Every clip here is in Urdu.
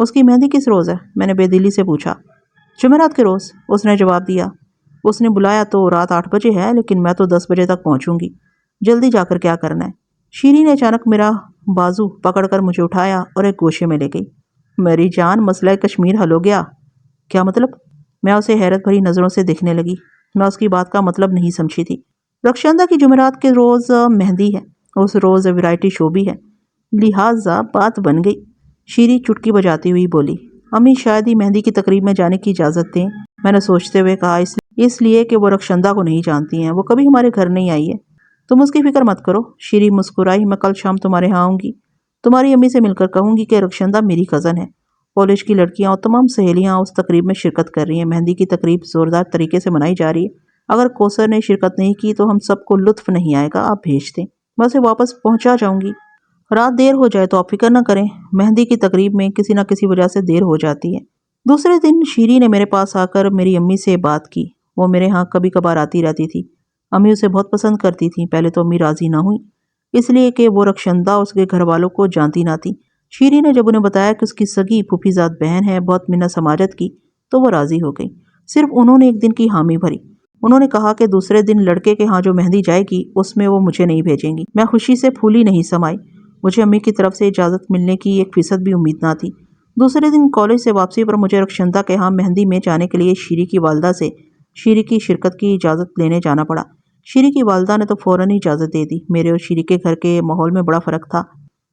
اس کی مہندی کس روز ہے؟ میں نے بے دلی سے پوچھا۔ جمعرات کے روز، اس نے جواب دیا۔ اس نے بلایا تو رات 8 بجے ہے، لیکن میں تو 10 بجے تک پہنچوں گی۔ جلدی جا کر کیا کرنا ہے؟ شیری نے اچانک میرا بازو پکڑ کر مجھے اٹھایا اور ایک گوشے میں لے گئی۔ میری جان، مسئلہ کشمیر حل ہو گیا۔ کیا مطلب؟ میں اسے حیرت بھری نظروں سے دیکھنے لگی۔ میں اس کی بات کا مطلب نہیں سمجھی تھی۔ رخشندہ کی جمعرات کے روز مہندی ہے، اس روز ویرائٹی شو بھی ہے، لہٰذا بات بن گئی۔ شیری چٹکی بجاتی ہوئی بولی۔ امی شاید ہی مہندی کی تقریب میں جانے کی اجازت دیں۔ میں نے سوچتے ہوئے کہا، اس لیے کہ وہ رخشندہ کو نہیں جانتی ہیں، وہ کبھی ہمارے گھر نہیں آئی ہے۔ تم اس کی فکر مت کرو۔ شیری مسکرائی۔ میں کل شام تمہارے ہاں آؤں گی، تمہاری امی سے مل کر کہوں گی کہ رخشندہ میری کزن ہے۔ کالج کی لڑکیاں اور تمام سہیلیاں اس تقریب میں شرکت کر رہی ہیں۔ مہندی کی تقریب زوردار طریقے سے منائی جا رہی ہے۔ اگر کوثر نے شرکت نہیں کی تو ہم سب کو لطف نہیں آئے گا۔ آپ بھیج دیں، میں اسے واپس پہنچا جاؤں گی۔ رات دیر ہو جائے تو آپ فکر نہ کریں، مہندی کی تقریب میں کسی نہ کسی وجہ سے دیر ہو جاتی ہے۔ دوسرے دن شیری نے میرے پاس آ کر میری امی سے بات کی۔ وہ میرے ہاں کبھی کبھار آتی رہتی تھی۔ امی اسے بہت پسند کرتی تھیں۔ پہلے تو امی راضی نہ ہوئی، اس لیے کہ وہ رخشندہ اس کے گھر والوں کو جانتی نہ تھی۔ شیری نے جب انہیں بتایا کہ اس کی سگی پھوپھی زاد بہن ہے، بہت منت سماجت کی، تو وہ راضی ہو گئی۔ صرف انہوں نے ایک دن کی حامی بھری۔ انہوں نے کہا کہ دوسرے دن لڑکے کے ہاں جو مہندی جائے گی اس میں وہ مجھے نہیں بھیجیں گی۔ میں خوشی سے پھولی نہیں سمائی۔ مجھے امی کی طرف سے اجازت ملنے کی 1% بھی امید نہ تھی۔ دوسرے دن کالج سے واپسی پر مجھے رخشندہ کے ہاں مہندی میں جانے کے لیے شیری کی والدہ سے شیری کی شرکت کی اجازت لینے جانا پڑا۔ شیری کی والدہ نے تو فوراً ہی اجازت دے دی۔ میرے اور شیری کے گھر کے ماحول میں بڑا فرق تھا۔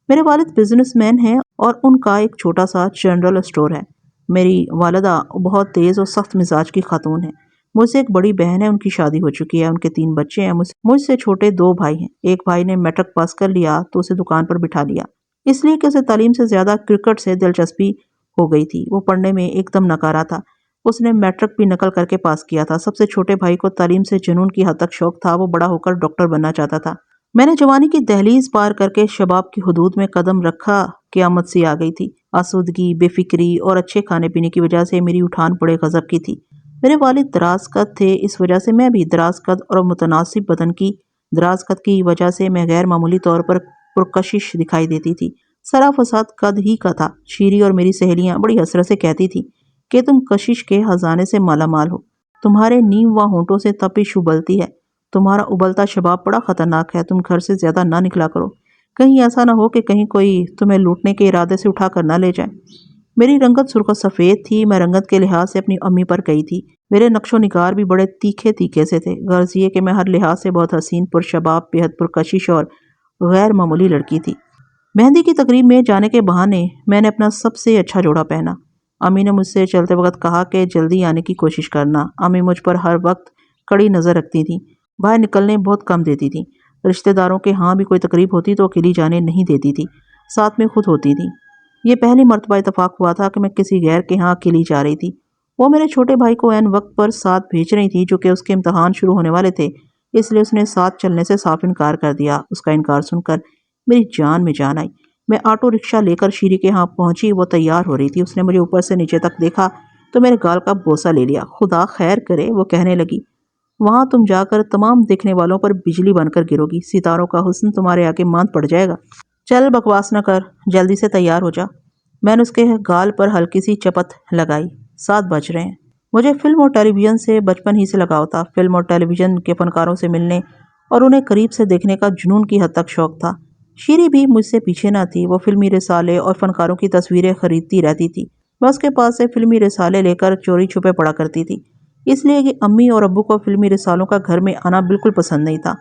میرے والد بزنس مین ہیں اور ان کا ایک چھوٹا سا جنرل اسٹور ہے۔ میری والدہ بہت تیز اور سخت مزاج کی خاتون ہے۔ مجھ سے ایک بڑی بہن ہے، ان کی شادی ہو چکی ہے، ان کے 3 بچے ہیں۔ مجھ سے چھوٹے 2 بھائی ہیں۔ ایک بھائی نے میٹرک پاس کر لیا تو اسے دکان پر بٹھا لیا، اس لیے کہ اسے تعلیم سے زیادہ کرکٹ سے دلچسپی ہو گئی تھی۔ وہ پڑھنے میں ایک دم ناکارہ تھا۔ اس نے میٹرک بھی نقل کر کے پاس کیا تھا۔ سب سے چھوٹے بھائی کو تعلیم سے جنون کی حد تک شوق تھا، وہ بڑا ہو کر ڈاکٹر بننا چاہتا تھا۔ میں نے جوانی کی دہلیز پار کر کے شباب کی حدود میں قدم رکھا، قیامت سی آ گئی تھی۔ آسودگی، بے فکری اور اچھے کھانے پینے کی وجہ سے میری اٹھان بڑے غضب کی تھی۔ میرے والد دراز قد تھے، اس وجہ سے میں بھی دراز قد اور متناسب بدن کی دراز قد کی وجہ سے میں غیر معمولی طور پر پرکشش دکھائی دیتی تھی۔ سرا فساد قد ہی کا تھا۔ شیری اور میری سہیلیاں بڑی حسرت سے کہتی تھی کہ تم کشش کے خزانے سے مالا مال ہو، تمہارے نیم و ہونٹوں سے تپش ابلتی ہے، تمہارا ابلتا شباب بڑا خطرناک ہے، تم گھر سے زیادہ نہ نکلا کرو، کہیں ایسا نہ ہو کہ کہیں کوئی تمہیں لوٹنے کے ارادے سے اٹھا کر نہ لے جائے۔ میری رنگت سرخ و سفید تھی۔ میں رنگت کے لحاظ سے اپنی امی پر گئی تھی۔ میرے نقش و نگار بھی بڑے تیکھے تیکھے سے تھے، غرض یہ کہ میں ہر لحاظ سے بہت حسین، پرشباب، بے حد پرکشش اور غیر معمولی لڑکی تھی۔ مہندی کی تقریب میں جانے کے بہانے میں نے اپنا سب سے اچھا جوڑا پہنا۔ امی نے مجھ سے چلتے وقت کہا کہ جلدی آنے کی کوشش کرنا۔ امی مجھ پر ہر وقت کڑی نظر رکھتی تھیں، باہر نکلنے بہت کم دیتی تھیں۔ رشتہ داروں کے ہاں بھی کوئی تقریب ہوتی تو اکیلی جانے نہیں دیتی تھی، ساتھ میں خود ہوتی تھی۔ یہ پہلی مرتبہ اتفاق ہوا تھا کہ میں کسی غیر کے ہاں اکیلی جا رہی تھی۔ وہ میرے چھوٹے بھائی کو عین وقت پر ساتھ بھیج رہی تھی، جو کہ اس کے امتحان شروع ہونے والے تھے، اس لیے اس نے ساتھ چلنے سے صاف انکار کر دیا۔ اس کا انکار سن کر میری جان میں جان آئی۔ میں آٹو رکشہ لے کر شیری کے ہاں پہنچی۔ وہ تیار ہو رہی تھی۔ اس نے مجھے اوپر سے نیچے تک دیکھا تو میرے گال کا بوسہ لے لیا۔ خدا خیر کرے، وہ کہنے لگی، وہاں تم جا کر تمام دیکھنے والوں پر بجلی بن کر گرو گی، ستاروں کا حسن تمہارے آگے ماند پڑ جائے گا۔ چل بکواس نہ کر، جلدی سے تیار ہو جا۔ میں نے اس کے گال پر ہلکی سی چپت لگائی۔ 7 بج رہے ہیں۔ مجھے فلم اور ٹیلی ویژن سے بچپن ہی سے لگاؤ تھا۔ فلم اور ٹیلی ویژن کے فنکاروں سے ملنے اور انہیں قریب سے دیکھنے کا جنون کی حد تک شوق تھا۔ شیری بھی مجھ سے پیچھے نہ تھی۔ وہ فلمی رسالے اور فنکاروں کی تصویریں خریدتی رہتی تھی۔ میں اس کے پاس سے فلمی رسالے لے کر چوری چھپے پڑھا کرتی تھی، اس لیے کہ امی اور ابو کو فلمی رسالوں کا گھر میں آنا بالکل پسند نہیں تھا۔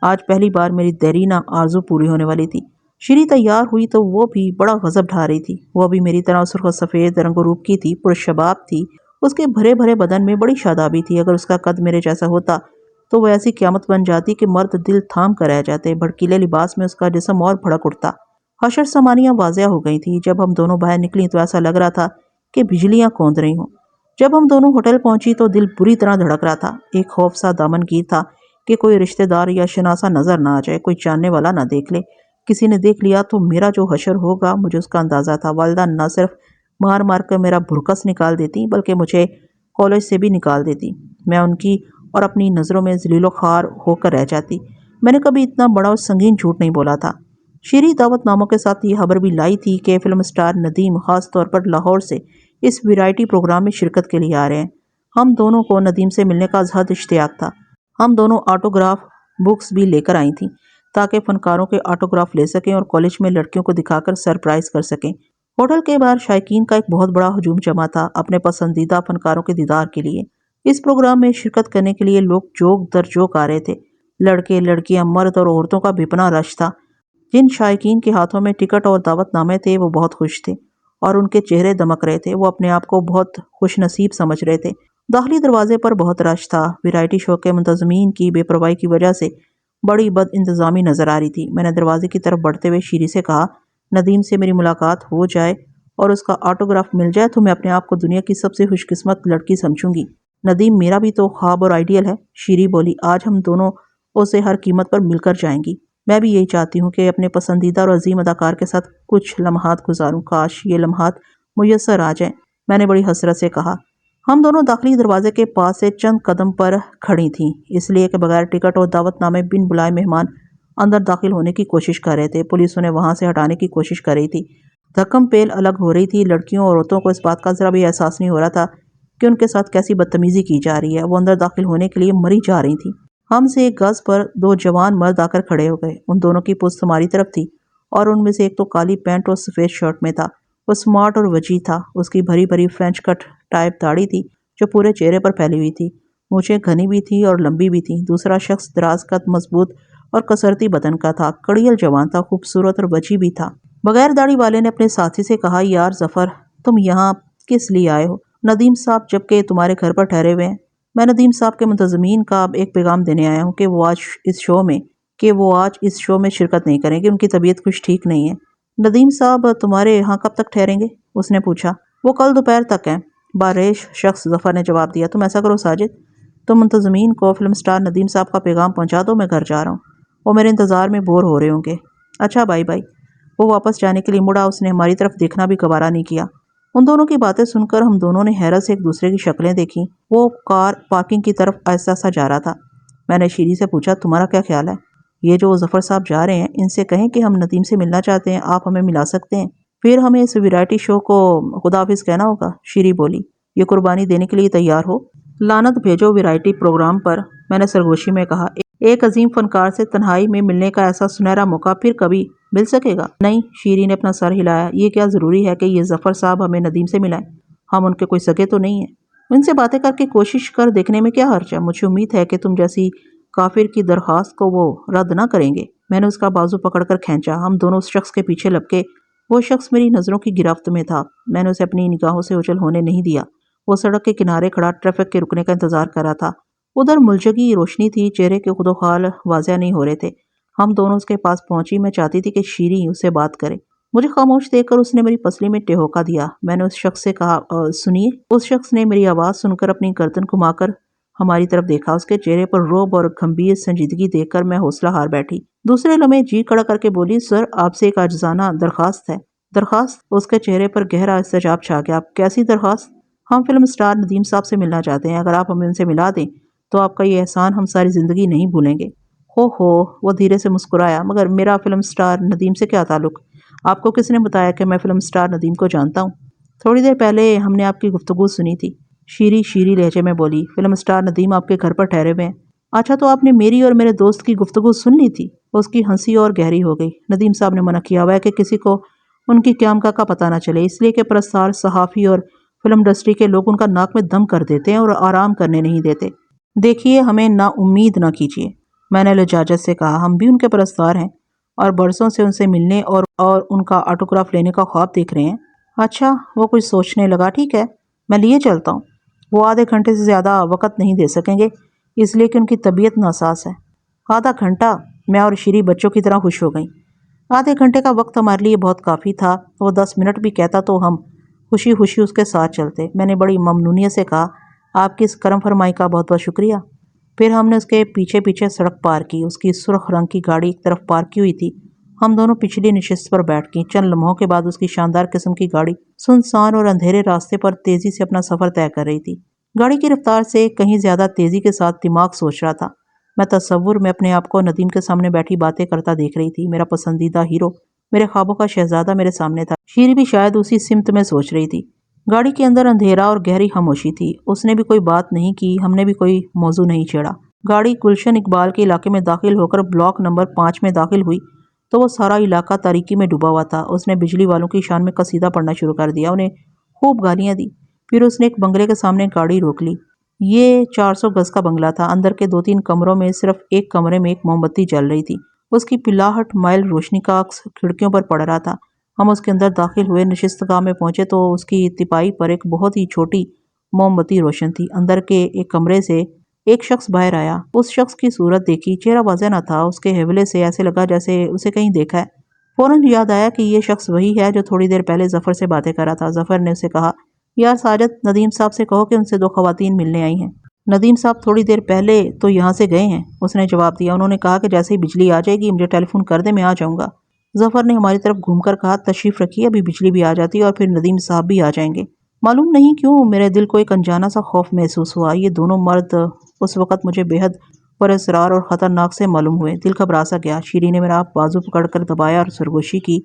آج پہلی بار میری دیرینہ آرزو پوری ہونے والی تھی۔ شیری تیار ہوئی تو وہ بھی بڑا غضب ڈھا رہی تھی۔ وہ بھی میری طرح سرخ و سفید رنگ و روپ کی تھی، پرشباب تھی۔ اس کے بھرے بھرے بدن میں بڑی شادابی تھی۔ اگر اس کا قد میرے جیسا ہوتا تو وہ ایسی قیامت بن جاتی کہ مرد دل تھام کر رہ جاتے۔ بھڑکیلے لباس میں اس کا جسم اور بھڑک اٹھتا۔ حشر سامانیاں واضح ہو گئی تھی۔ جب ہم دونوں باہر نکلیں تو ایسا لگ رہا تھا کہ بجلیاں کوند رہی ہوں۔ جب ہم دونوں ہوٹل پہنچی تو دل بری طرح دھڑک رہا تھا۔ ایک خوف سا دامن گیر تھا کہ کوئی رشتہ دار یا شناسا نظر نہ آ جائے، کوئی جاننے والا نہ دیکھ لے۔ کسی نے دیکھ لیا تو میرا جو حشر ہوگا، مجھے اس کا اندازہ تھا۔ والدہ نہ صرف مار مار کر میرا بھرکس نکال دیتی بلکہ مجھے کالج سے بھی نکال دیتی۔ میں ان کی اور اپنی نظروں میں ذلیل و خوار ہو کر رہ جاتی۔ میں نے کبھی اتنا بڑا اور سنگین جھوٹ نہیں بولا تھا۔ شیری دعوت ناموں کے ساتھ یہ خبر بھی لائی تھی کہ فلم سٹار ندیم خاص طور پر لاہور سے اس ویرائٹی پروگرام میں شرکت کے لیے آ رہے ہیں۔ ہم دونوں کو ندیم سے ملنے کا ازحد اشتیاق تھا۔ ہم دونوں آٹوگراف بکس بھی لے کر آئی تھیں تاکہ فنکاروں کے آٹوگراف لے سکیں اور کالج میں لڑکیوں کو دکھا کر سرپرائز کر سکیں۔ ہوٹل کے باہر شائقین کا ایک بہت بڑا ہجوم جمع تھا اپنے پسندیدہ فنکاروں کے دیدار کے لیے۔ اس پروگرام میں شرکت کرنے کے لیے لوگ جوک در جوک آ رہے تھے۔ لڑکے، لڑکیاں، مرد اور عورتوں کا بھپنا رش تھا۔ جن شائقین کے ہاتھوں میں ٹکٹ اور دعوت نامے تھے وہ بہت خوش تھے اور ان کے چہرے دمک رہے تھے۔ وہ اپنے آپ کو بہت خوش نصیب سمجھ رہے تھے۔ داخلی دروازے پر بہت رش تھا۔ ویرائٹی شو کے منتظمین کی بے پرواہی کی وجہ سے بڑی بد انتظامی نظر آ رہی تھی۔ میں نے دروازے کی طرف بڑھتے ہوئے شیری سے کہا، ندیم سے میری ملاقات ہو جائے اور اس کا آٹوگراف مل جائے تو میں اپنے آپ کو دنیا کی سب سے خوش قسمت لڑکی سمجھوں گی۔ ندیم میرا بھی تو خواب اور آئیڈیل ہے، شیری بولی۔ آج ہم دونوں اسے ہر قیمت پر مل کر جائیں گی۔ میں بھی یہی چاہتی ہوں کہ اپنے پسندیدہ اور عظیم اداکار کے ساتھ کچھ لمحات گزاروں۔ کاش یہ لمحات میسر آ جائیں، میں نے بڑی حسرت سے کہا۔ ہم دونوں داخلی دروازے کے پاس سے چند قدم پر کھڑی تھیں، اس لیے کہ بغیر ٹکٹ اور دعوت نامے بن بلائے مہمان اندر داخل ہونے کی کوشش کر رہے تھے۔ پولیس انہیں وہاں سے ہٹانے کی کوشش کر رہی تھی۔ دھکم پیل الگ ہو رہی تھی۔ لڑکیوں اور عورتوں کو اس بات کا ذرا بھی احساس نہیں ہو رہا تھا کہ ان کے ساتھ کیسی بدتمیزی کی جا رہی ہے۔ وہ اندر داخل ہونے کے لیے مری جا رہی تھیں۔ ہم سے ایک گز پر دو جوان مرد آ کر کھڑے ہو گئے۔ ان دونوں کی پشت ہماری طرف تھی اور ان میں سے ایک تو کالی پینٹ اور سفید شرٹ میں تھا۔ وہ سمارٹ اور وجیح تھا۔ اس کی بھری بھری فرینچ کٹ ٹائپ داڑھی تھی جو پورے چہرے پر پھیلی ہوئی تھی۔ مونچھیں گھنی بھی تھی اور لمبی بھی تھیں۔ دوسرا شخص دراز قد، مضبوط اور کسرتی بدن کا تھا، کڑیل جوان تھا، خوبصورت اور وجیح بھی تھا۔ بغیر داڑھی والے نے اپنے ساتھی سے کہا، یار ظفر، تم یہاں کس لیے آئے ہو؟ ندیم صاحب جبکہ تمہارے گھر پر ٹھہرے ہوئے ہیں۔ میں ندیم صاحب کے منتظمین کا ایک پیغام دینے آیا ہوں کہ وہ آج اس شو میں شرکت نہیں کریں گے، ان کی طبیعت کچھ ٹھیک نہیں ہے۔ ندیم صاحب تمہارے ہاں کب تک ٹھہریں گے؟ اس نے پوچھا۔ وہ کل دوپہر تک ہیں، باریش شخص ظفر نے جواب دیا۔ تم ایسا کرو ساجد، تم منتظمین کو فلم سٹار ندیم صاحب کا پیغام پہنچا دو، میں گھر جا رہا ہوں، وہ میرے انتظار میں بور ہو رہے ہوں گے۔ اچھا بائی بائی۔ وہ واپس جانے کے لیے مڑا۔ اس نے ہماری طرف دیکھنا بھی گوارا نہیں کیا۔ ان دونوں کی باتیں سن کر ہم دونوں نے حیرت سے ایک دوسرے کی شکلیں دیکھیں۔ وہ کار پارکنگ کی طرف آہستہ سا جا رہا تھا۔ میں نے شیری سے پوچھا، تمہارا کیا خیال ہے؟ یہ جو ظفر صاحب جا رہے ہیں، ان سے کہیں کہ ہم ندیم سے ملنا چاہتے ہیں، آپ ہمیں ملا سکتے ہیں، پھر ہمیں اس ویرائٹی شو کو خدا حافظ کہنا ہوگا۔ شیری بولی، یہ قربانی دینے کے لیے تیار ہو؟ لعنت بھیجو ویرائٹی پروگرام پر، میں نے سرگوشی میں کہا۔ ایک عظیم فنکار سے تنہائی میں ملنے کا ایسا سنہرا موقع پھر کبھی مل سکے گا؟ نہیں، شیری نے اپنا سر ہلایا۔ یہ کیا ضروری ہے کہ یہ ظفر صاحب ہمیں ندیم سے ملائیں؟ ہم ان کے کوئی سگے تو نہیں ہیں۔ ان سے باتیں کر کے کوشش کر دیکھنے میں کیا حرج ہے؟ مجھے امید ہے کہ تم جیسی کافر کی درخواست کو وہ رد نہ کریں گے۔ میں نے اس کا بازو پکڑ کر کھینچا۔ ہم دونوں اس شخص کے پیچھے لپکے۔ وہ شخص میری نظروں کی گرفت میں تھا۔ میں نے اسے اپنی نگاہوں سے اوجھل ہونے نہیں دیا۔ وہ سڑک کے کنارے کھڑا ٹریفک کے رکنے کا انتظار کر رہا تھا۔ ادھر ملجگی روشنی تھی، چہرے کے خد و خال واضح نہیں ہو رہے تھے۔ ہم دونوں اس کے پاس پہنچی۔ میں چاہتی تھی کہ شیری اس سے بات کرے۔ مجھے خاموش دیکھ کر اس نے میری پسلی میں ٹہوکا دیا۔ میں نے اس شخص سے کہا، سنیے۔ اس شخص نے میری آواز سن کر اپنی گردن گھما کر ہماری طرف دیکھا۔ اس کے چہرے پر رعب اور گمبھیر سنجیدگی دیکھ کر میں حوصلہ ہار بیٹھی۔ دوسرے لمحے جی کڑا کر کے بولی، سر، آپ سے ایک عاجزانہ درخواست ہے۔ درخواست؟ اس کے چہرے پر گہرا احتجاج چھا گیا۔ کیسی درخواست؟ ہم فلم سٹار ندیم صاحب سے ملنا چاہتے ہیں۔ اگر آپ ہمیں ان سے ملا دیں تو آپ کا یہ احسان ہم ساری زندگی نہیں بھولیں گے۔ ہو، وہ دھیرے سے مسکرایا۔ مگر میرا فلم سٹار ندیم سے کیا تعلق؟ آپ کو کس نے بتایا کہ میں فلم سٹار ندیم کو جانتا ہوں؟ تھوڑی دیر پہلے ہم نے آپ کی گفتگو سنی تھی، شیری لہجے میں بولی۔ فلم سٹار ندیم آپ کے گھر پر ٹھہرے ہوئے ہیں؟ اچھا، تو آپ نے میری اور میرے دوست کی گفتگو سن لی تھی؟ اس کی ہنسی اور گہری ہو گئی۔ ندیم صاحب نے منع کیا ہوا ہے کہ کسی کو ان کی قیامگاہ کا پتہ نہ چلے، اس لیے کہ پرستار، صحافی اور فلم انڈسٹری کے لوگ ان کا ناک میں دم کر دیتے ہیں اور آرام کرنے نہیں دیتے۔ دیکھیے، ہمیں نا امید نہ کیجیے، میں نے لجاجت سے کہا۔ ہم بھی ان کے پرستار ہیں اور برسوں سے ان سے ملنے اور ان کا آٹوگراف لینے کا خواب دیکھ رہے ہیں۔ اچھا، وہ کچھ سوچنے لگا۔ ٹھیک ہے، میں لیے چلتا ہوں۔ وہ آدھے گھنٹے سے زیادہ وقت نہیں دے سکیں گے، اس لیے کہ ان کی طبیعت ناساز ہے۔ آدھا گھنٹہ؟ میں اور شیری بچوں کی طرح خوش ہو گئیں۔ آدھے گھنٹے کا وقت ہمارے لیے بہت کافی تھا۔ وہ 10 منٹ بھی کہتا تو ہم خوشی خوشی اس کے ساتھ چلتے۔ میں نے بڑی ممنونیت سے کہا، آپ کی اس کرم فرمائی کا بہت بہت شکریہ۔ پھر ہم نے اس کے پیچھے پیچھے سڑک پار کی۔ اس کی سرخ رنگ کی گاڑی ایک طرف پارک کی ہوئی تھی۔ ہم دونوں پچھلی نشست پر بیٹھ گئیں۔ چند لمحوں کے بعد اس کی شاندار قسم کی گاڑی سنسان اور اندھیرے راستے پر تیزی سے اپنا سفر طے کر رہی تھی۔ گاڑی کی رفتار سے کہیں زیادہ تیزی کے ساتھ دماغ سوچ رہا تھا۔ میں تصور میں اپنے آپ کو ندیم کے سامنے بیٹھی باتیں کرتا دیکھ رہی تھی۔ میرا پسندیدہ ہیرو، میرے خوابوں کا شہزادہ میرے سامنے تھا۔ شیری بھی شاید اسی سمت میں سوچ رہی تھی۔ گاڑی کے اندر اندھیرا اور گہری خاموشی تھی۔ اس نے بھی کوئی بات نہیں کی، ہم نے بھی کوئی موضوع نہیں چھیڑا۔ گاڑی گلشن اقبال کے علاقے میں داخل ہو کر بلاک نمبر 5 میں داخل ہوئی تو وہ سارا علاقہ تاریکی میں ڈوبا ہوا تھا۔ اس نے بجلی والوں کی شان میں قصیدہ پڑھنا شروع کر دیا، انہیں خوب گالیاں دی۔ پھر اس نے ایک بنگلے کے سامنے گاڑی روک لی۔ یہ 400 گز کا بنگلہ تھا۔ اندر کے 2-3 کمروں میں صرف ایک کمرے میں ایک موم بتی جل رہی تھی۔ اس کی پلاہٹ مائل روشنی کا عکس کھڑکیوں پر پڑ رہا تھا۔ ہم اس کے اندر داخل ہوئے، نشستگاہ میں پہنچے تو اس کی تپائی پر ایک بہت ہی چھوٹی موم بتی روشن تھی۔ اندر کے ایک کمرے سے ایک شخص باہر آیا۔ اس شخص کی صورت دیکھی، چہرہ واضح نہ تھا، اس کے حوالے سے ایسے لگا جیسے اسے کہیں دیکھا ہے۔ فوراً یاد آیا کہ یہ شخص وہی ہے جو تھوڑی دیر پہلے ظفر سے باتیں کر رہا تھا۔ ظفر نے اسے کہا، یار ساجد، ندیم صاحب سے کہو کہ ان سے 2 خواتین ملنے آئی ہیں۔ ندیم صاحب تھوڑی دیر پہلے تو یہاں سے گئے ہیں، اس نے جواب دیا۔ انہوں نے کہا کہ جیسے ہی بجلی آ جائے گی مجھے ٹیلی فون کر دے، میں آ جاؤں گا۔ ظفر نے ہماری طرف گھوم کر کہا، تشریف رکھیے، ابھی بجلی بھی آ جاتی ہے اور پھر ندیم صاحب بھی آ جائیں گے۔ معلوم نہیں کیوں میرے دل کو ایک انجانا سا خوف محسوس ہوا۔ یہ دونوں مرد اس وقت مجھے بے حد پراسرار اور خطرناک سے معلوم ہوئے۔ دل گھبرا سا گیا۔ شیری نے میرا بازو پکڑ کر دبایا اور سرگوشی کی،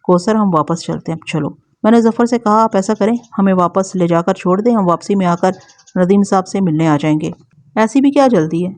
کوثر ہم واپس چلتے ہیں، چلو۔ میں نے ظفر سے کہا، آپ ایسا کریں، ہمیں واپس لے جا کر چھوڑ دیں، ہم واپسی میں آ کر ندیم صاحب سے ملنے آ جائیں گے۔ ایسی بھی کیا جلدی ہے؟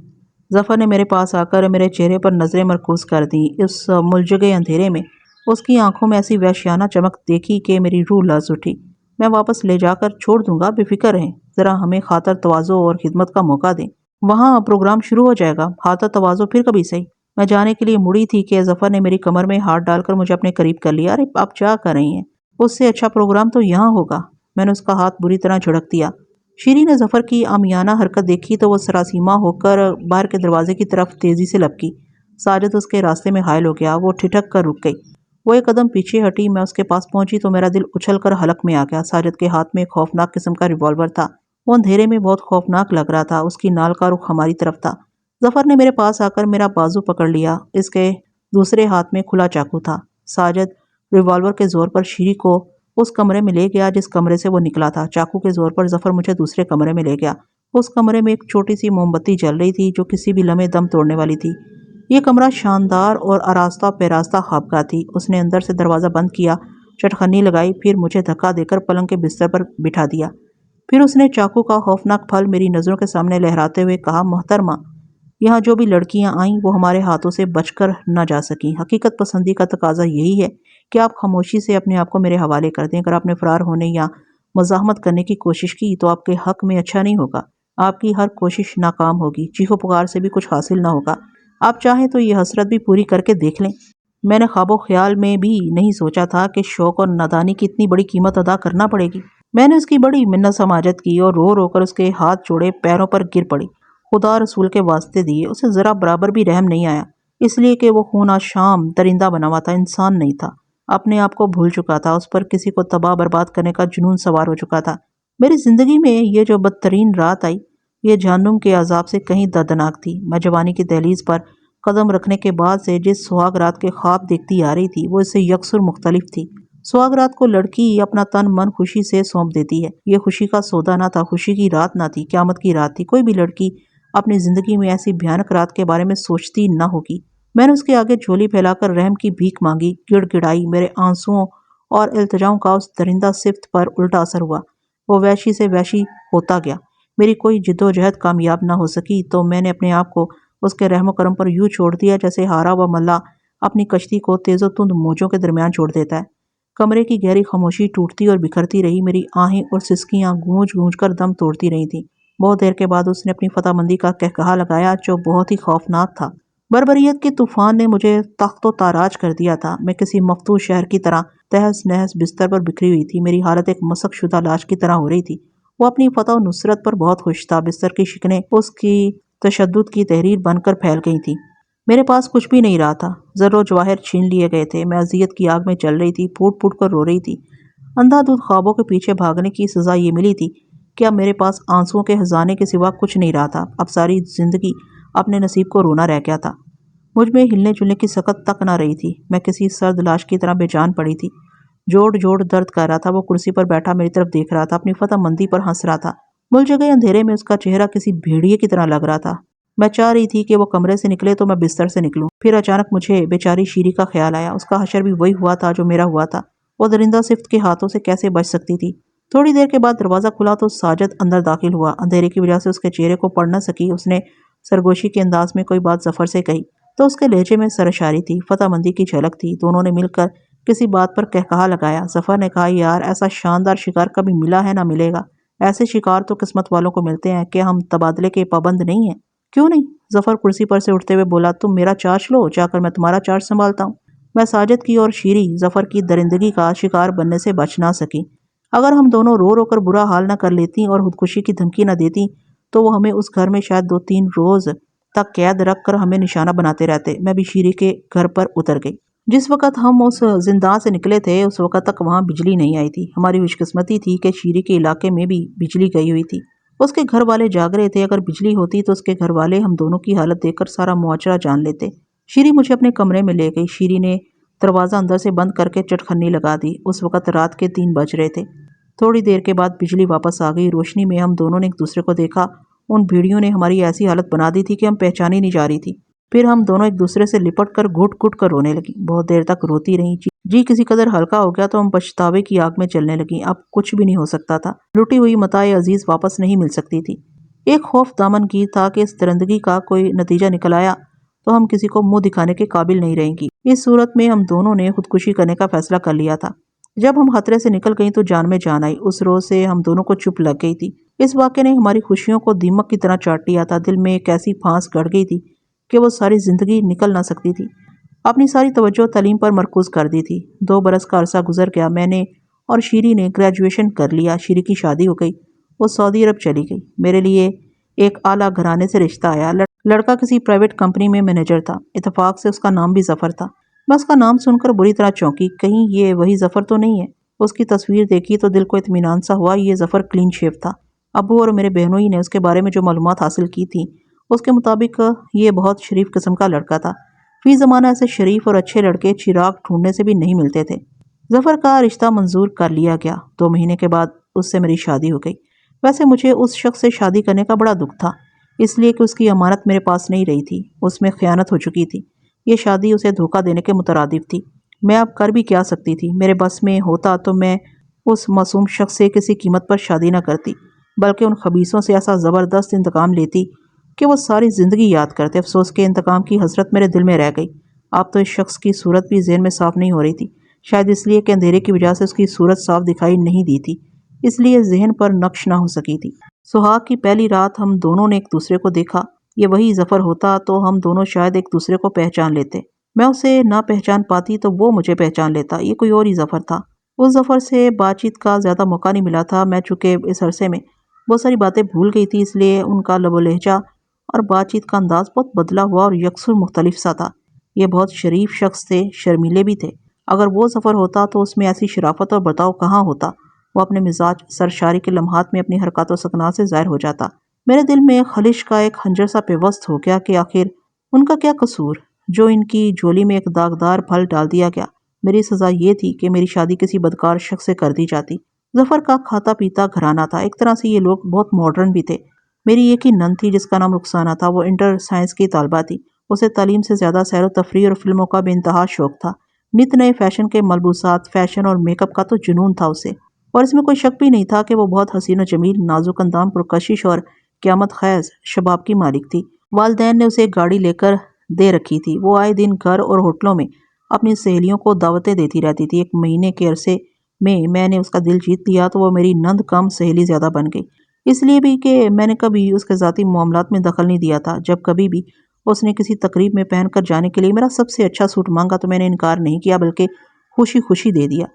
ظفر نے میرے پاس آ کر میرے چہرے پر نظریں مرکوز کر دیں۔ اس ملجگے اندھیرے میں اس کی آنکھوں میں ایسی وحشیانہ چمک دیکھی کہ میری روح لرز اٹھی۔ میں واپس لے جا کر چھوڑ دوں گا، بے فکر رہیں، ذرا ہمیں خاطر تواضع اور خدمت کا موقع دیں، وہاں پروگرام شروع ہو جائے گا، خاطر تواضع پھر کبھی صحیح۔ میں جانے کے لیے مڑی تھی کہ ظفر نے میری کمر میں ہاتھ ڈال کر مجھے اپنے قریب کر لیا۔ ارے آپ کیا کر رہی ہیں؟ اس سے اچھا پروگرام تو یہاں ہوگا۔ میں نے اس کا ہاتھ بری طرح جھڑک دیا۔ شیری نے ظفر کی عامیانہ حرکت دیکھی تو وہ سراسیمہ ہو کر باہر کے دروازے کی طرف تیزی سے لپکی۔ ساجد اس کے راستے میں حائل ہو گیا، وہ ٹھٹک کر رک گئی۔ وہ ایک قدم پیچھے ہٹی، میں اس کے پاس پہنچی تو میرا دل اچھل کر حلق میں آ گیا۔ ساجد کے ہاتھ میں ایک خوفناک قسم کا ریوالور تھا، وہ اندھیرے میں بہت خوفناک لگ رہا تھا۔ اس کی نال کا رخ ہماری طرف تھا۔ ظفر نے میرے پاس آ کر میرا بازو پکڑ لیا، اس کے دوسرے ہاتھ میں کھلا چاقو تھا۔ ساجد ریوالور کے زور پر شیری کو اس کمرے میں لے گیا جس کمرے سے وہ نکلا تھا۔ چاقو کے زور پر ظفر مجھے دوسرے کمرے میں لے گیا۔ اس کمرے میں ایک چھوٹی سی موم بتی جل رہی تھی جو کسی بھی لمحے دم توڑنے والی تھی۔ یہ کمرہ شاندار اور آراستہ پیراستہ خوابگاہ تھی۔ اس نے اندر سے دروازہ بند کیا، چٹخنی لگائی، پھر مجھے دھکا دے کر پلنگ کے بستر پر بٹھا دیا۔ پھر اس نے چاقو کا خوفناک پھل میری نظروں کے سامنے لہراتے ہوئے کہا، محترمہ، یہاں جو بھی لڑکیاں آئیں وہ ہمارے ہاتھوں سے بچ کر نہ جا سکیں۔ حقیقت پسندی کا تقاضا یہی ہے کہ آپ خاموشی سے اپنے آپ کو میرے حوالے کر دیں۔ اگر آپ نے فرار ہونے یا مزاحمت کرنے کی کوشش کی تو آپ کے حق میں اچھا نہیں ہوگا، آپ کی ہر کوشش ناکام ہوگی، چیخو پکار سے بھی کچھ حاصل نہ ہوگا۔ آپ چاہیں تو یہ حسرت بھی پوری کر کے دیکھ لیں۔ میں نے خواب و خیال میں بھی نہیں سوچا تھا کہ شوق اور نادانی کی اتنی بڑی قیمت ادا کرنا پڑے گی۔ میں نے اس کی بڑی منت سماجت کی اور رو رو کر اس کے ہاتھ جوڑے، پیروں پر گر پڑی، خدا رسول کے واسطے دیے۔ اسے ذرا برابر بھی رحم نہیں آیا، اس لیے کہ وہ خون آشام درندہ بنا ہوا تھا، انسان نہیں تھا، اپنے آپ کو بھول چکا تھا، اس پر کسی کو تباہ برباد کرنے کا جنون سوار ہو چکا تھا۔ میری زندگی میں یہ جو بدترین رات آئی، یہ جہنم کے عذاب سے کہیں دردناک تھی۔ میں جوانی کی دہلیز پر قدم رکھنے کے بعد سے جس سہاگ رات کے خواب دیکھتی آ رہی تھی وہ اس سے یکسر مختلف تھی۔ سہاگ رات کو لڑکی اپنا تن من خوشی سے سونپ دیتی ہے۔ یہ خوشی کا سودا نہ تھا، خوشی کی رات نہ تھی، قیامت کی رات تھی۔ کوئی بھی لڑکی اپنی زندگی میں ایسی بھیانک رات کے بارے میں سوچتی نہ ہوگی۔ میں نے اس کے آگے جھولی پھیلا کر رحم کی بھیک مانگی، گڑ گڑائی۔ میرے آنسوؤں اور التجاؤں کا اس درندہ صفت پر الٹا اثر ہوا، وہ وحشی سے وحشی ہوتا گیا۔ میری کوئی جد و جہد کامیاب نہ ہو سکی تو میں نے اپنے آپ کو اس کے رحم و کرم پر یوں چھوڑ دیا جیسے ہارا و ملا اپنی کشتی کو تیز و تند موجوں کے درمیان چھوڑ دیتا ہے۔ کمرے کی گہری خاموشی ٹوٹتی اور بکھرتی رہی، میری آہیں اور سسکیاں گونج گونج کر دم توڑتی رہی تھیں۔ بہت دیر کے بعد اس نے اپنی فتح مندی کا قہقہا لگایا جو بہت ہی خوفناک تھا۔ بربریت کے طوفان نے مجھے تخت و تاراج کر دیا تھا۔ میں کسی مفتوح شہر کی طرح تہس نہس بستر پر بکھری ہوئی تھی۔ میری حالت ایک مسخ شدہ لاش کی طرح ہو رہی تھی۔ وہ اپنی فتح و نصرت پر بہت خوش تھا۔ بستر کی شکنیں اس کی تشدد کی تحریر بن کر پھیل گئی تھیں۔ میرے پاس کچھ بھی نہیں رہا تھا، زر و جواہر چھین لیے گئے تھے۔ میں اذیت کی آگ میں جل رہی تھی، پھوٹ پھوٹ کر رو رہی تھی۔ اندھا دھند خوابوں کے پیچھے بھاگنے کی سزا یہ ملی تھی کہ اب میرے پاس آنسوؤں کے خزانے کے سوا کچھ نہیں رہا تھا۔ اب ساری زندگی اپنے نصیب کو رونا رہ گیا تھا۔ مجھ میں ہلنے جلنے کی سکت تک نہ رہی تھی۔ میں کسی سرد لاش کی طرح بے جان پڑی تھی۔ جوڑ جوڑ درد کر رہا تھا۔ وہ کرسی پر بیٹھا میری طرف دیکھ رہا تھا، اپنی فتح مندی پر ہنس رہا تھا۔ ملجگے اندھیرے میں اس کا چہرہ کسی بھیڑیے کی طرح لگ رہا تھا۔ میں چاہ رہی تھی کہ وہ کمرے سے نکلے تو میں بستر سے نکلوں، پھر اچانک مجھے بیچاری شیری کا خیال آیا۔ اس کا حشر بھی وہی ہوا تھا جو میرا ہوا تھا۔ وہ درندہ صفت کے ہاتھوں سے کیسے بچ سکتی تھی؟ تھوڑی دیر کے بعد دروازہ کھلا تو ساجد اندر داخل ہوا۔ اندھیرے کی وجہ سے اس کے چہرے کو پڑھ نہ سکی۔ اس نے سرگوشی کے انداز میں کوئی بات ظفر سے کہی تو اس کے لہجے میں سرشاری تھی، فتح مندی کی جھلک تھی۔ دونوں نے مل کر کسی بات پر کہا لگایا۔ ظفر نے کہا، یار ایسا شاندار شکار کبھی ملا ہے نہ ملے گا۔ ایسے شکار تو قسمت والوں کو ملتے ہیں، کیا ہم تبادلے کے پابند نہیں ہیں؟ کیوں نہیں؟ ظفر کرسی پر سے اٹھتے ہوئے بولا، تم میرا چارج لو، جا کر میں تمہارا چارج سنبھالتا ہوں۔ میں ساجد کی اور شیری ظفر کی درندگی کا شکار بننے سے بچ نہ سکی۔ اگر ہم دونوں رو رو کر برا حال نہ کر لیتی اور خودکشی کی دھمکی نہ دیتی تو وہ ہمیں اس گھر میں شاید 2-3 روز تک قید رکھ کر ہمیں نشانہ بناتے رہتے۔ میں بھی شیری کے گھر پر اتر گئی۔ جس وقت ہم اس زندان سے نکلے تھے اس وقت تک وہاں بجلی نہیں آئی تھی۔ ہماری خوش قسمتی تھی کہ شیری کے علاقے میں بھی بجلی گئی ہوئی تھی۔ اس کے گھر والے جاگ رہے تھے۔ اگر بجلی ہوتی تو اس کے گھر والے ہم دونوں کی حالت دیکھ کر سارا معاشرہ جان لیتے۔ شیری مجھے اپنے کمرے میں لے گئی۔ شیری نے دروازہ اندر سے بند کر کے چٹخنی لگا دی۔ اس وقت رات کے 3 بج رہے تھے۔ تھوڑی دیر کے بعد بجلی واپس آ گئی۔ روشنی میں ہم دونوں نے ایک دوسرے کو دیکھا۔ ان بھیڑیوں نے ہماری ایسی حالت بنا دی تھی کہ ہم پہچانی نہیں جا رہی تھی۔ پھر ہم دونوں ایک دوسرے سے لپٹ کر گھٹ گھٹ کر رونے لگیں۔ بہت دیر تک روتی رہیں۔ جی کسی قدر ہلکا ہو گیا تو ہم پچھتاوے کی آگ میں چلنے لگیں۔ اب کچھ بھی نہیں ہو سکتا تھا۔ لٹی ہوئی متاع عزیز واپس نہیں مل سکتی تھی۔ ایک خوف دامن گیر تھا کہ اس درندگی کا کوئی نتیجہ نکل آیا تو ہم کسی کو منہ دکھانے کے قابل نہیں رہیں گی۔ اس صورت میں ہم دونوں نے خودکشی کرنے کا فیصلہ کر لیا تھا۔ جب ہم خطرے سے نکل گئیں تو جان میں جان آئی۔ اس روز سے ہم دونوں کو چپ لگ گئی تھی۔ اس واقعے نے ہماری خوشیوں کو دیمک کی طرح چاٹ لیا تھا۔ دل میں ایک ایسی پھانس گڑ گئی تھی کہ وہ ساری زندگی نکل نہ سکتی تھی۔ اپنی ساری توجہ تعلیم پر مرکوز کر دی تھی۔ 2 برس کا عرصہ گزر گیا۔ میں نے اور شیری نے گریجویشن کر لیا۔ شیری کی شادی ہو گئی۔ وہ سعودی عرب چلی گئی۔ میرے لیے ایک اعلیٰ گھرانے سے رشتہ آیا۔ لڑکا کسی پرائیویٹ کمپنی میں مینیجر تھا۔ اتفاق سے اس کا نام بھی ظفر تھا۔ میں اس کا نام سن کر بری طرح چونکی۔ کہیں یہ وہی ظفر تو نہیں ہے؟ اس کی تصویر دیکھی تو دل کو اطمینان سا ہوا۔ یہ ظفر کلین شیو تھا۔ ابو اور میرے بہنوں ہی نے اس کے بارے میں جو معلومات حاصل کی تھیں اس کے مطابق یہ بہت شریف قسم کا لڑکا تھا۔ فی زمانہ ایسے شریف اور اچھے لڑکے چراغ ڈھونڈنے سے بھی نہیں ملتے تھے۔ ظفر کا رشتہ منظور کر لیا گیا۔ 2 مہینے کے بعد اس سے میری شادی ہو گئی۔ ویسے مجھے اس شخص سے شادی کرنے کا بڑا دکھ تھا، اس لیے کہ اس کی امانت میرے پاس نہیں رہی تھی۔ اس میں خیانت ہو چکی تھی۔ یہ شادی اسے دھوکہ دینے کے مترادف تھی۔ میں اب کر بھی کیا سکتی تھی؟ میرے بس میں ہوتا تو میں اس معصوم شخص سے کسی قیمت پر شادی نہ کرتی، بلکہ ان خبیثوں سے ایسا زبردست انتقام لیتی کہ وہ ساری زندگی یاد کرتے۔ افسوس کہ انتقام کی حسرت میرے دل میں رہ گئی۔ اب تو اس شخص کی صورت بھی ذہن میں صاف نہیں ہو رہی تھی، شاید اس لیے کہ اندھیرے کی وجہ سے اس کی صورت صاف دکھائی نہیں دی تھی، اس لیے ذہن پر نقش نہ ہو سکی تھی۔ سہاگ کی پہلی رات ہم دونوں نے ایک دوسرے کو دیکھا۔ یہ وہی ظفر ہوتا تو ہم دونوں شاید ایک دوسرے کو پہچان لیتے۔ میں اسے نہ پہچان پاتی تو وہ مجھے پہچان لیتا۔ یہ کوئی اور ہی ظفر تھا۔ اس ظفر سے بات چیت کا زیادہ موقع نہیں ملا تھا۔ میں چونکہ اس عرصے میں بہت ساری باتیں بھول گئی تھی، اس لیے ان کا لب و لہجہ اور بات چیت کا انداز بہت بدلا ہوا اور یکسر مختلف سا تھا۔ یہ بہت شریف شخص تھے، شرمیلے بھی تھے۔ اگر وہ ظفر ہوتا تو اس میں ایسی شرافت اور برتاؤ کہاں ہوتا؟ وہ اپنے مزاج سرشاری کے لمحات میں اپنی حرکات و سکنات سے ظاہر ہو جاتا۔ میرے دل میں خلش کا ایک خنجر سا پیوست ہو گیا کہ آخر ان کا کیا قصور جو ان کی جھولی میں ایک داغدار پھل ڈال دیا گیا۔ میری سزا یہ تھی کہ میری شادی کسی بدکار شخص سے کر دی جاتی۔ ظفر کا کھاتا پیتا گھرانہ تھا۔ ایک طرح سے یہ لوگ بہت ماڈرن بھی تھے۔ میری ایک ہی نند تھی جس کا نام رخسانہ تھا۔ وہ انٹر سائنس کی طالبہ تھی۔ اسے تعلیم سے زیادہ سیر و تفریح اور فلموں کا بے انتہا شوق تھا۔ نت نئے فیشن کے ملبوسات، فیشن اور میک اپ کا تو جنون تھا اسے، اور اس میں کوئی شک بھی نہیں تھا کہ وہ بہت حسین و جمیل، نازک اندام، پرکشش اور قیامت خیز شباب کی مالک تھی۔ والدین نے اسے ایک گاڑی لے کر دے رکھی تھی۔ وہ آئے دن گھر اور ہوٹلوں میں اپنی سہیلیوں کو دعوتیں دیتی رہتی تھی۔ 1 مہینے کے عرصے میں نے اس کا دل جیت لیا تو وہ میری نند کم سہیلی زیادہ بن گئی۔ اس لیے بھی کہ میں نے کبھی اس کے ذاتی معاملات میں دخل نہیں دیا تھا۔ جب کبھی بھی اس نے کسی تقریب میں پہن کر جانے کے لیے میرا سب سے اچھا سوٹ مانگا تو میں نے انکار نہیں کیا بلکہ خوشی خوشی دے دیا۔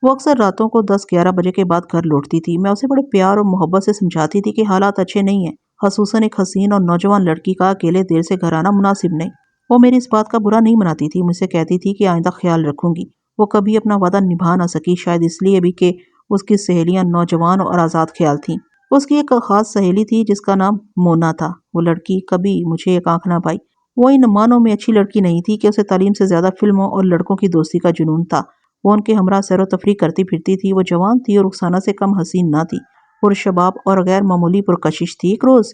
وہ اکثر راتوں کو 10-11 بجے کے بعد گھر لوٹتی تھی۔ میں اسے بڑے پیار اور محبت سے سمجھاتی تھی کہ حالات اچھے نہیں ہیں، خصوصاً ایک حسین اور نوجوان لڑکی کا اکیلے دیر سے گھر آنا مناسب نہیں۔ وہ میری اس بات کا برا نہیں مناتی تھی، مجھ سے کہتی تھی کہ آئندہ خیال رکھوں گی۔ وہ کبھی اپنا وعدہ نبھا نہ سکی، شاید اس لیے بھی کہ اس کی سہیلیاں نوجوان اور آزاد خیال تھیں۔ اس کی ایک خاص سہیلی تھی جس کا نام مونا تھا۔ وہ لڑکی کبھی مجھے ایک آنکھ نہ پائی۔ وہ ان معنوں میں اچھی لڑکی نہیں تھی کہ اسے تعلیم سے زیادہ فلموں اور لڑکوں کی دوستی کا جنون تھا۔ وہ ان کے ہمراہ سیر و تفریح کرتی پھرتی تھی۔ وہ جوان تھی اور رخسانہ سے کم حسین نہ تھی، پرشباب اور غیر معمولی پرکشش تھی۔ ایک روز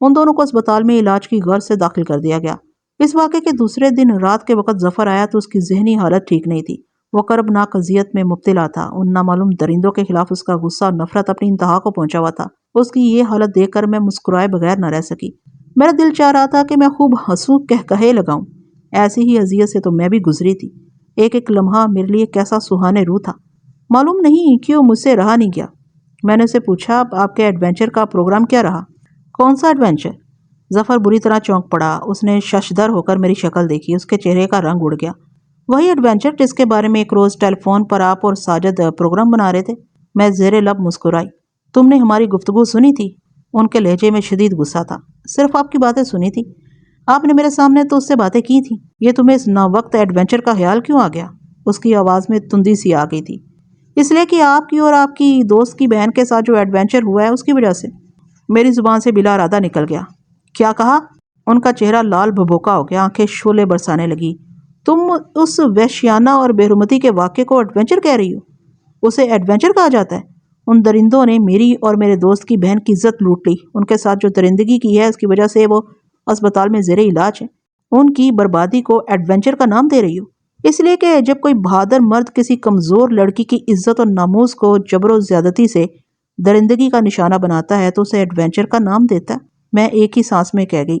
ان دونوں کو اسپتال میں علاج کی غرض سے داخل کر دیا گیا۔ اس واقعے کے دوسرے دن رات کے وقت ظفر آیا تو اس کی ذہنی حالت ٹھیک نہیں تھی۔ وہ کربناک اذیت میں مبتلا تھا۔ ان نامعلوم درندوں کے خلاف اس کا غصہ اور نفرت اپنی انتہا کو پہنچا ہوا تھا۔ اس کی یہ حالت دیکھ کر میں مسکرائے بغیر نہ رہ سکی۔ میرا دل چاہ رہا تھا کہ میں خوب ہنسوں، کہے لگاؤں۔ ایسی ہی اذیت سے تو میں بھی گزری تھی۔ ایک ایک لمحہ میرے لیے کیسا سہانے روح تھا، معلوم نہیں کیوں مجھ سے رہا نہیں گیا۔ میں نے اسے پوچھا، آپ کے ایڈونچر کا پروگرام کیا رہا؟ کون سا ایڈونچر؟ ظفر بری طرح چونک پڑا۔ اس نے ششدر ہو کر میری شکل دیکھی۔ اس کے چہرے کا رنگ اڑ گیا۔ وہی ایڈونچر جس کے بارے میں ایک روز ٹیلی فون پر آپ اور ساجد پروگرام بنا رہے تھے؟ میں زیر لب مسکرائی۔ تم نے ہماری گفتگو سنی تھی؟ ان کے لہجے میں شدید غصہ تھا۔ صرف آپ کی باتیں سنی تھی؟ آپ نے میرے سامنے تو اس سے باتیں کی تھی۔ یہ تمہیں اس ناوقت ایڈونچر کا خیال کیوں آ گیا؟ اس کی آواز میں تندی سی آ گئی تھی۔ اس لیے کہ آپ کی اور آپ کی دوست کی بہن کے ساتھ جو ایڈونچر ہوا ہے اس کی وجہ سے۔ میری زبان سے بلا ارادہ نکل گیا۔ کیا کہا؟ ان کا چہرہ لال بھبوکا ہو گیا، آنکھیں شعلے برسانے لگی۔ تم اس وحشیانہ اور بے حرمتی کے واقعے کو ایڈونچر کہہ رہی ہو؟ اسے ایڈونچر کہا جاتا ہے؟ ان درندوں نے میری اور میرے دوست کی بہن کی عزت لوٹ لی۔ ان کے ساتھ جو درندگی کی ہے اس کی وجہ سے وہ اسپتال میں زیر علاج ہے۔ ان کی بربادی کو ایڈونچر کا نام دے رہی ہو؟ اس لیے کہ جب کوئی بہادر مرد کسی کمزور لڑکی کی عزت اور ناموس کو جبر و زیادتی سے درندگی کا نشانہ بناتا ہے تو اسے ایڈونچر کا نام دیتا ہے۔ میں ایک ہی سانس میں کہہ گئی،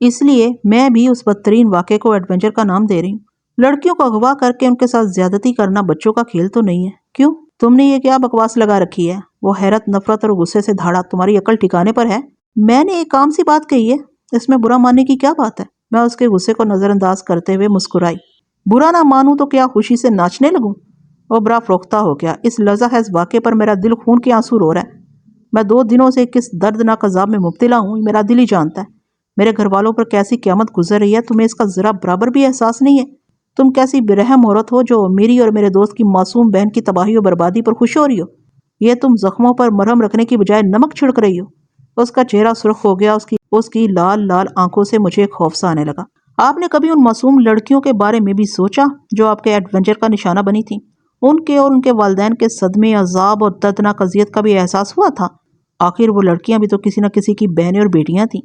اس لیے میں بھی اس بدترین واقعے کو ایڈونچر کا نام دے رہی ہوں۔ لڑکیوں کو اغوا کر کے ان کے ساتھ زیادتی کرنا بچوں کا کھیل تو نہیں ہے۔ کیوں؟ تم نے یہ کیا بکواس لگا رکھی ہے؟ وہ حیرت، نفرت اور غصے سے دھاڑا۔ تمہاری عقل ٹھکانے پر ہے؟ میں نے ایک عام سی بات کہی ہے، اس میں برا ماننے کی کیا بات ہے؟ میں اس کے غصے کو نظر انداز کرتے ہوئے مسکرائی۔ برا نہ مانوں تو کیا خوشی سے ناچنے لگوں؟ وہ برا فروختہ ہو گیا۔ اس لذا خیز واقعے پر میرا دل خون کے آنسو رو رہا ہے۔ میں 2 دنوں سے کس دردناک عذاب میں مبتلا ہوں، میرا دل ہی جانتا ہے۔ میرے گھر والوں پر کیسی قیامت گزر رہی ہے، تمہیں اس کا ذرا برابر بھی احساس نہیں ہے؟ تم کیسی برحم عورت ہو جو میری اور میرے دوست کی معصوم بہن کی تباہی و بربادی پر خوش ہو رہی ہو؟ یہ تم زخموں پر مرہم رکھنے کی بجائے نمک چھڑک رہی ہو۔ اس کا چہرہ سرخ ہو گیا۔ اس کی لال لال آنکھوں سے مجھے ایک خوف سا آنے لگا۔ آپ نے کبھی ان معصوم لڑکیوں کے بارے میں بھی سوچا جو آپ کے ایڈونچر کا نشانہ بنی تھیں؟ ان کے اور ان کے والدین کے صدمے، عذاب اور دردناک اذیت کا بھی احساس ہوا تھا؟ آخر وہ لڑکیاں بھی تو کسی نہ کسی کی بہنیں اور بیٹیاں تھیں،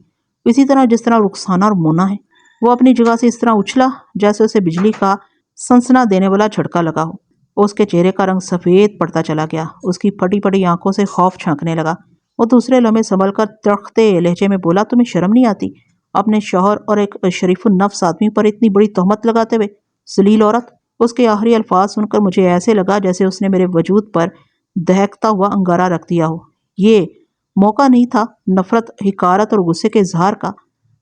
اسی طرح جس طرح رخسانہ اور مونا ہے۔ وہ اپنی جگہ سے اس طرح اچھلا جیسے اسے بجلی کا سنسنا دینے والا جھٹکا لگا ہو۔ اس کے چہرے کا رنگ سفید پڑتا چلا گیا۔ اس کی پھٹی پھٹی آنکھوں سے خوف چھانکنے لگا۔ وہ دوسرے لمحے سنبھل کر ترختے لہجے میں بولا، تمہیں شرم نہیں آتی اپنے شوہر اور ایک شریف النفس آدمی پر اتنی بڑی تہمت لگاتے ہوئے؟ ذلیل عورت! اس کے آخری الفاظ سن کر مجھے ایسے لگا جیسے اس نے میرے وجود پر دہکتا ہوا انگارہ رکھ دیا ہو۔ یہ موقع نہیں تھا نفرت، حقارت اور غصے کے اظہار کا۔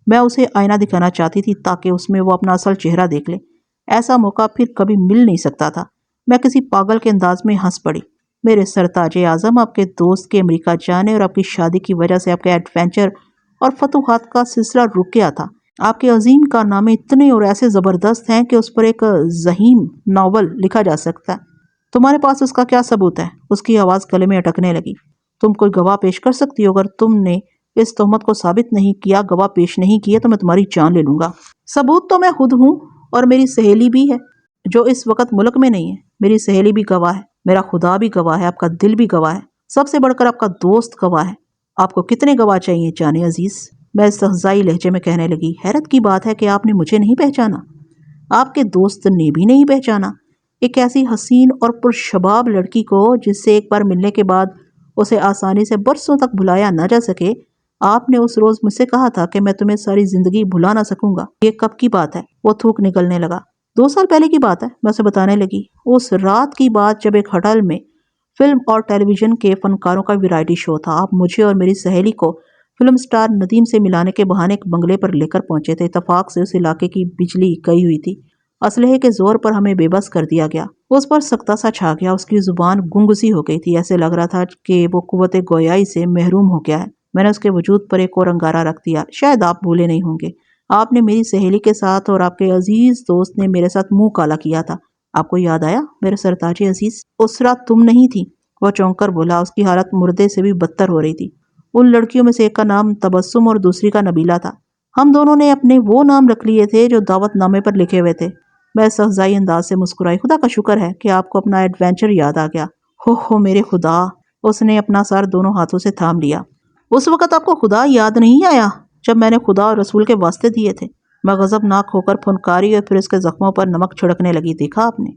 میں اسے آئینہ دکھانا چاہتی تھی تاکہ اس میں وہ اپنا اصل چہرہ دیکھ لے۔ ایسا موقع پھر کبھی مل نہیں سکتا تھا۔ میں کسی پاگل کے انداز میں ہنس پڑی۔ میرے سرتاج اعظم، آپ کے دوست کے امریکہ جانے اور آپ کی شادی کی وجہ سے آپ کے ایڈونچر اور فتوحات کا سلسلہ رک گیا تھا۔ آپ کے عظیم کارنامے اتنے اور ایسے زبردست ہیں کہ اس پر ایک ذہین ناول لکھا جا سکتا ہے۔ تمہارے پاس اس کا کیا ثبوت ہے؟ اس کی آواز گلے میں اٹکنے لگی۔ تم کوئی گواہ پیش کر سکتی ہو؟ اگر تم نے اس تہمت کو ثابت نہیں کیا، گواہ پیش نہیں کیے، تو میں تمہاری جان لے لوں گا۔ ثبوت تو میں خود ہوں اور میری سہیلی بھی ہے جو اس وقت ملک میں نہیں ہے۔ میری سہیلی بھی گواہ ہے، میرا خدا بھی گواہ ہے، آپ کا دل بھی گواہ ہے، سب سے بڑھ کر آپ کا دوست گواہ ہے۔ آپ کو کتنے گواہ چاہیے جانے عزیز؟ میں استہزائی لہجے میں کہنے لگی۔ حیرت کی بات ہے کہ آپ نے مجھے نہیں پہچانا، آپ کے دوست نے بھی نہیں پہچانا۔ ایک ایسی حسین اور پرشباب لڑکی کو جس سے ایک بار ملنے کے بعد اسے آسانی سے برسوں تک بھلایا نہ جا سکے، آپ نے اس روز مجھ سے کہا تھا کہ میں تمہیں ساری زندگی بھلا نہ سکوں گا۔ یہ کب کی بات ہے؟ وہ تھوک نکلنے لگا۔ 2 سال پہلے کی بات ہے، میں اسے بتانے لگی۔ اس رات کی بات جب ایک ہوٹل میں فلم اور ٹیلی ویژن کے فنکاروں کا ویرائٹی شو تھا۔ آپ مجھے اور میری سہیلی کو فلم سٹار ندیم سے ملانے کے بہانے ایک بنگلے پر لے کر پہنچے تھے۔ اتفاق سے اس علاقے کی بجلی گئی ہوئی تھی۔ اسلحے کے زور پر ہمیں بے بس کر دیا گیا۔ اس پر سکتہ سا چھا گیا۔ اس کی زبان گنگ سی ہو گئی تھی، ایسے لگ رہا تھا کہ وہ قوت گویائی سے محروم ہو گیا ہے۔ میں نے اس کے وجود پر ایک اور انگارہ رکھ دیا۔ شاید آپ بھولے نہیں ہوں گے، آپ نے میری سہیلی کے ساتھ اور آپ کے عزیز دوست نے میرے ساتھ منہ کالا کیا تھا۔ آپ کو یاد آیا میرے سرتاج عزیز؟ اس رات تم نہیں تھی؟ وہ چونک کر بولا۔ اس کی حالت مردے سے بھی بدتر ہو رہی تھی۔ ان لڑکیوں میں سے ایک کا نام تبسم اور دوسری کا نبیلہ تھا۔ ہم دونوں نے اپنے وہ نام رکھ لیے تھے جو دعوت نامے پر لکھے ہوئے تھے۔ میں استہزائی انداز سے مسکرائی۔ خدا کا شکر ہے کہ آپ کو اپنا ایڈونچر یاد آ گیا۔ ہو میرے خدا! اس نے اپنا سر دونوں ہاتھوں سے تھام لیا۔ اس وقت آپ کو خدا یاد نہیں آیا جب میں نے خدا اور رسول کے واسطے دیے تھے؟ میں غضبناک ہو کر پھنکاری اور پھر اس کے زخموں پر نمک چھڑکنے لگی۔ دیکھا آپ نے،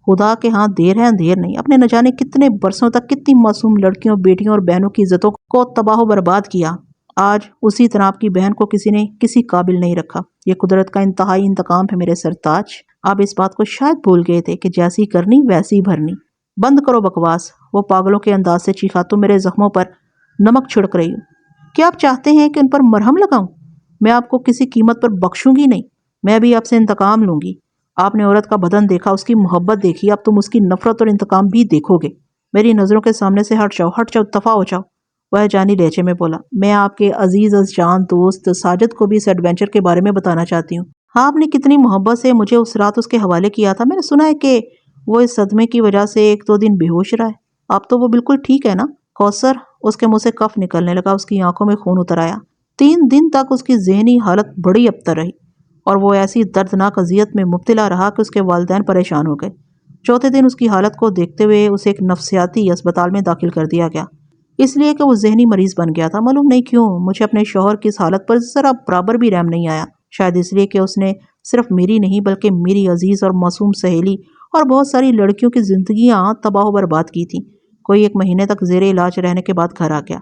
خدا کے ہاں دیر ہے اندھیر نہیں۔ اپنے نہ جانے کتنے برسوں تک کتنی معصوم لڑکیوں، بیٹیوں اور بہنوں کی عزتوں کو تباہ و برباد کیا۔ آج اسی طرح آپ کی بہن کو کسی نے کسی قابل نہیں رکھا۔ یہ قدرت کا انتہائی انتقام ہے میرے سرتاج۔ آپ اس بات کو شاید بھول گئے تھے کہ جیسی کرنی ویسی بھرنی۔ بند کرو بکواس، وہ پاگلوں کے انداز سے چیخا۔ تم میرے زخموں پر نمک چھڑک رہی ہو۔ کیا آپ چاہتے ہیں کہ ان پر مرہم لگاؤں؟ میں آپ کو کسی قیمت پر بخشوں گی نہیں۔ میں بھی آپ سے انتقام لوں گی۔ آپ نے عورت کا بدن دیکھا، اس کی محبت دیکھی، اب تم اس کی نفرت اور انتقام بھی دیکھو گے۔ میری نظروں کے سامنے سے ہٹ جاؤ، دفع ہو جاؤ، وہ جانی لہجے میں بولا۔ میں آپ کے عزیز از جان دوست ساجد کو بھی اس ایڈونچر کے بارے میں بتانا چاہتی ہوں۔ ہاں، آپ نے کتنی محبت سے مجھے اس رات اس کے حوالے کیا تھا۔ میں نے سنا ہے کہ وہ اس صدمے کی وجہ سے 1-2 دن بے ہوش رہا ہے۔ اب تو وہ بالکل ٹھیک ہے نا؟ کوثر، اس کے منہ سے کف نکلنے لگا، اس کی آنکھوں میں خون اتر آیا۔ 3 دن تک اس کی ذہنی حالت بڑی ابتر رہی اور وہ ایسی دردناک اذیت میں مبتلا رہا کہ اس کے والدین پریشان ہو گئے۔ چوتھے دن اس کی حالت کو دیکھتے ہوئے اسے ایک نفسیاتی اسپتال میں داخل کر دیا گیا، اس لیے کہ وہ ذہنی مریض بن گیا تھا۔ معلوم نہیں کیوں مجھے اپنے شوہر کی اس حالت پر ذرا برابر بھی رحم نہیں آیا۔ شاید اس لیے کہ اس نے صرف میری نہیں بلکہ میری عزیز اور معصوم سہیلی اور بہت ساری لڑکیوں کی زندگیاں تباہ و برباد کی تھیں۔ کوئی 1 مہینے تک زیر علاج رہنے کے بعد گھر آ گیا۔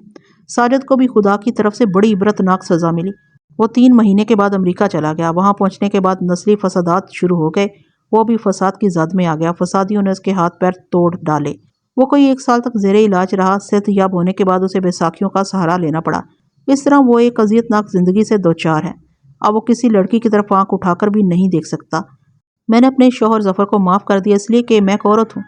ساجد کو بھی خدا کی طرف سے بڑی عبرتناک سزا ملی۔ وہ 3 مہینے کے بعد امریکہ چلا گیا۔ وہاں پہنچنے کے بعد نسلی فسادات شروع ہو گئے۔ وہ بھی فساد کی زد میں آ گیا۔ فسادیوں نے اس کے ہاتھ پیر توڑ ڈالے۔ وہ کوئی 1 سال تک زیر علاج رہا۔ صحت یاب ہونے کے بعد اسے بیساکھیوں کا سہارا لینا پڑا۔ اس طرح وہ ایک اذیتناک زندگی سے دوچار ہے۔ اب وہ کسی لڑکی کی طرف آنکھ اٹھا کر بھی نہیں دیکھ سکتا۔ میں نے اپنے شوہر ظفر کو معاف کر دیا اس لیے کہ میں ایک عورت ہوں۔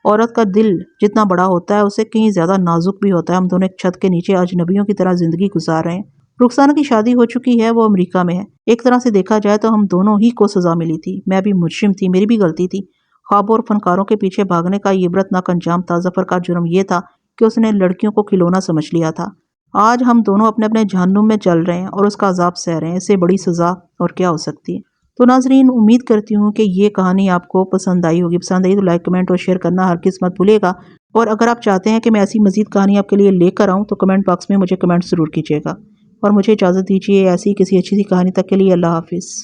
عورت کا دل جتنا بڑا ہوتا ہے اسے کہیں زیادہ نازک بھی ہوتا ہے۔ ہم دونوں ایک چھت کے نیچے اجنبیوں کی طرح زندگی گزار رہے ہیں۔ رخسانہ کی شادی ہو چکی ہے، وہ امریکہ میں ہے۔ ایک طرح سے دیکھا جائے تو ہم دونوں ہی کو سزا ملی تھی۔ میں بھی مجرم تھی، میری بھی غلطی تھی۔ خوابوں اور فنکاروں کے پیچھے بھاگنے کا یہ عبرتناک انجام تھا۔ ظفر کا جرم یہ تھا کہ اس نے لڑکیوں کو کھلونا سمجھ لیا تھا۔ آج ہم دونوں اپنے اپنے جہنم میں چل رہے ہیں اور اس کا عذاب سہ رہے ہیں۔ اس سے بڑی سزا اور کیا ہو سکتی ہے؟ تو ناظرین، امید کرتی ہوں کہ یہ کہانی آپ کو پسند آئی ہوگی۔ پسند آئی تو لائک، کمنٹ اور شیئر کرنا ہرگز مت بھولیے گا۔ اور اگر آپ چاہتے ہیں کہ میں ایسی مزید کہانی آپ کے لیے لے کر آؤں تو کمنٹ باکس میں مجھے کمنٹ ضرور کیجیے گا۔ اور مجھے اجازت دیجیے ایسی کسی اچھی سی کہانی تک کے لیے۔ اللہ حافظ۔